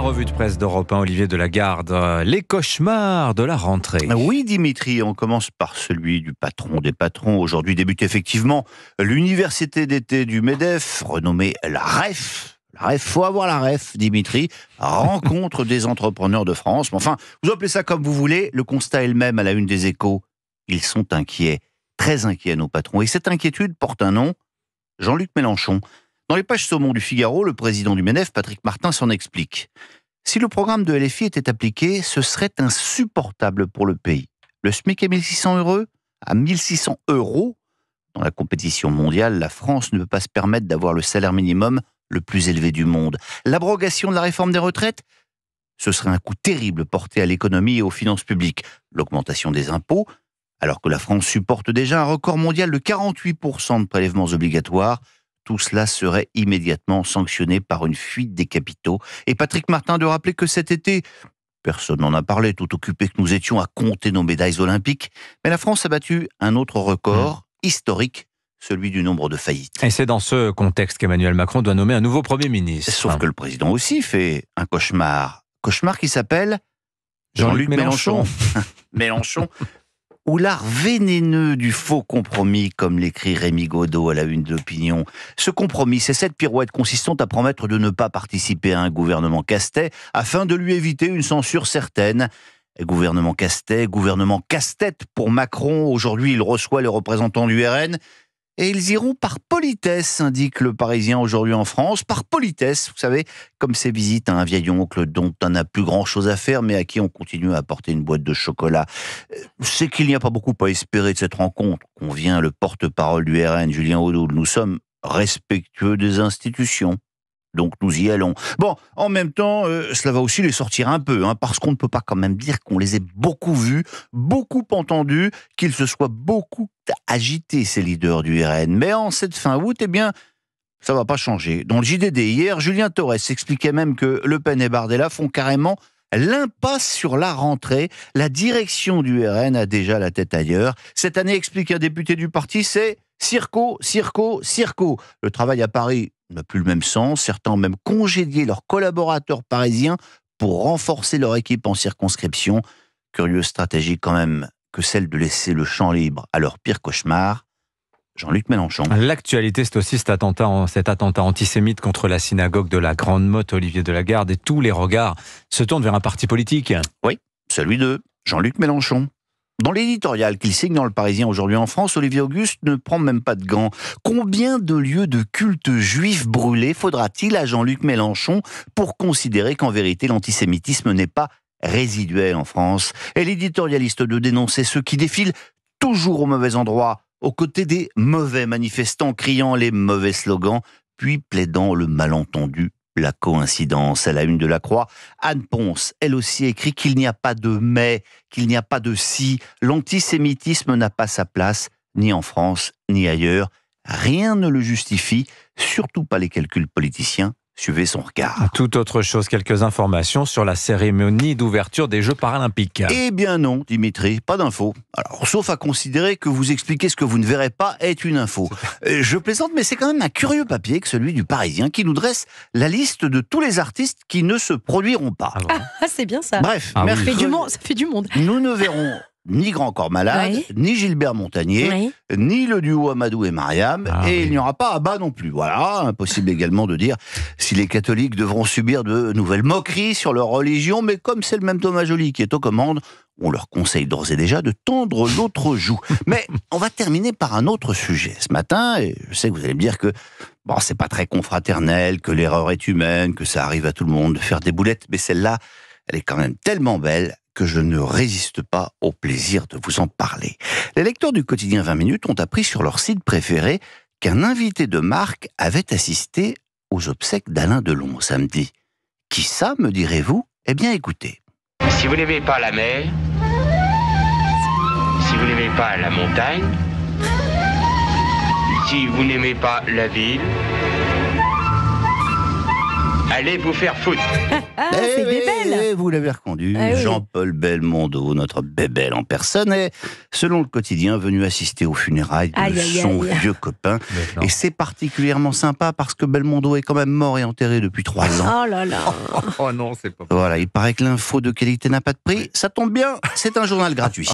revue de presse d'Europe 1, Olivier Delagarde. Les cauchemars de la rentrée. Oui, Dimitri, on commence par celui du patron des patrons. Aujourd'hui débute effectivement l'université d'été du MEDEF, renommée la REF. La REF, faut avoir la REF, Dimitri. Rencontre des entrepreneurs de France. Mais enfin, vous appelez ça comme vous voulez. Le constat est le même à la une des Échos. Ils sont inquiets, très inquiets, nos patrons. Et cette inquiétude porte un nom, Jean-Luc Mélenchon. Dans les pages saumon du Figaro, le président du MEDEF, Patrick Martin, s'en explique. Si le programme de LFI était appliqué, ce serait insupportable pour le pays. Le SMIC est 1600 €. À 1600 €, dans la compétition mondiale, la France ne peut pas se permettre d'avoir le salaire minimum le plus élevé du monde. L'abrogation de la réforme des retraites, ce serait un coup terrible porté à l'économie et aux finances publiques. L'augmentation des impôts, alors que la France supporte déjà un record mondial de 48% de prélèvements obligatoires, tout cela serait immédiatement sanctionné par une fuite des capitaux. Et Patrick Martin de rappeler que cet été, personne n'en a parlé, tout occupé que nous étions à compter nos médailles olympiques, mais la France a battu un autre record historique, celui du nombre de faillites. Et c'est dans ce contexte qu'Emmanuel Macron doit nommer un nouveau Premier ministre. Sauf que le président aussi fait un cauchemar. Cauchemar qui s'appelle Jean-Luc Mélenchon. Mélenchon, ou l'art vénéneux du faux compromis, comme l'écrit Rémi Godot à la une de l'Opinion. Ce compromis, c'est cette pirouette consistant à promettre de ne pas participer à un gouvernement Castet afin de lui éviter une censure certaine. Gouvernement Castet, gouvernement casse-tête pour Macron. Aujourd'hui, il reçoit les représentants du RN. Et ils iront par politesse, indique le Parisien aujourd'hui en France. Par politesse, vous savez, comme ces visites à un vieil oncle dont on n'a plus grand-chose à faire, mais à qui on continue à apporter une boîte de chocolat. C'est qu'il n'y a pas beaucoup à espérer de cette rencontre. Convient le porte-parole du RN, Julien Audoul. Nous sommes respectueux des institutions. Donc nous y allons. Bon, en même temps, cela va aussi les sortir un peu, parce qu'on ne peut pas quand même dire qu'on les ait beaucoup vus, beaucoup entendus, qu'ils se soient beaucoup agités, ces leaders du RN. Mais en cette fin août, eh bien, ça va pas changer. Dans le JDD hier, Julien Torres expliquait même que Le Pen et Bardella font carrément l'impasse sur la rentrée. La direction du RN a déjà la tête ailleurs. Cette année, explique un député du parti, c'est circo, circo, circo. Le travail à Paris n'a plus le même sens. Certains ont même congédié leurs collaborateurs parisiens pour renforcer leur équipe en circonscription. Curieuse stratégie quand même que celle de laisser le champ libre à leur pire cauchemar. Jean-Luc Mélenchon. L'actualité, c'est aussi cet attentat antisémite contre la synagogue de la Grande Motte, Olivier Delagarde, et tous les regards se tournent vers un parti politique. Oui, celui de Jean-Luc Mélenchon. Dans l'éditorial qu'il signe dans Le Parisien aujourd'hui en France, Olivier Auguste ne prend même pas de gants. Combien de lieux de culte juifs brûlés faudra-t-il à Jean-Luc Mélenchon pour considérer qu'en vérité l'antisémitisme n'est pas résiduel en France? Et l'éditorialiste de dénoncer ceux qui défilent toujours au mauvais endroit, aux côtés des mauvais manifestants, criant les mauvais slogans, puis plaidant le malentendu. La coïncidence à la une de la Croix. Anne Ponce, elle aussi, écrit qu'il n'y a pas de mais, qu'il n'y a pas de si. L'antisémitisme n'a pas sa place, ni en France, ni ailleurs. Rien ne le justifie, surtout pas les calculs politiciens. Suivez son regard. Tout autre chose, quelques informations sur la cérémonie d'ouverture des Jeux paralympiques. Eh bien non, Dimitri, pas d'infos. Alors, sauf à considérer que vous expliquer ce que vous ne verrez pas est une info. Je plaisante, mais c'est quand même un curieux papier que celui du Parisien qui nous dresse la liste de tous les artistes qui ne se produiront pas. C'est bien ça. Bref, ça fait du monde. Nous ne verrons ni Grand Corps Malade, ni Gilbert Montagnier, ni le duo Amadou et Mariam, il n'y aura pas Abba non plus. Voilà, impossible également de dire si les catholiques devront subir de nouvelles moqueries sur leur religion, mais comme c'est le même Thomas Joly qui est aux commandes, on leur conseille d'ores et déjà de tendre l'autre joue. Mais on va terminer par un autre sujet. Ce matin, et je sais que vous allez me dire que c'est pas très confraternel, que l'erreur est humaine, que ça arrive à tout le monde de faire des boulettes, mais celle-là, elle est quand même tellement belle que je ne résiste pas au plaisir de vous en parler. Les lecteurs du quotidien 20 minutes ont appris sur leur site préféré qu'un invité de marque avait assisté aux obsèques d'Alain Delon samedi. Qui ça, me direz-vous? Eh bien, écoutez. Si vous n'aimez pas la mer, si vous n'aimez pas la montagne, si vous n'aimez pas la ville, allez vous faire foutre. Ah, c'est Bébel. Vous l'avez reconnu, Ah oui. Jean-Paul Belmondo, notre Bébel en personne, est, selon le quotidien, venu assister aux funérailles de Aïe, aïe, son aïe. vieux copain. Mais non. Et c'est particulièrement sympa parce que Belmondo est quand même mort et enterré depuis 3 ans. Oh là là. Oh non, c'est pas Voilà, il paraît que l'info de qualité n'a pas de prix. Ça tombe bien, c'est un journal gratuit.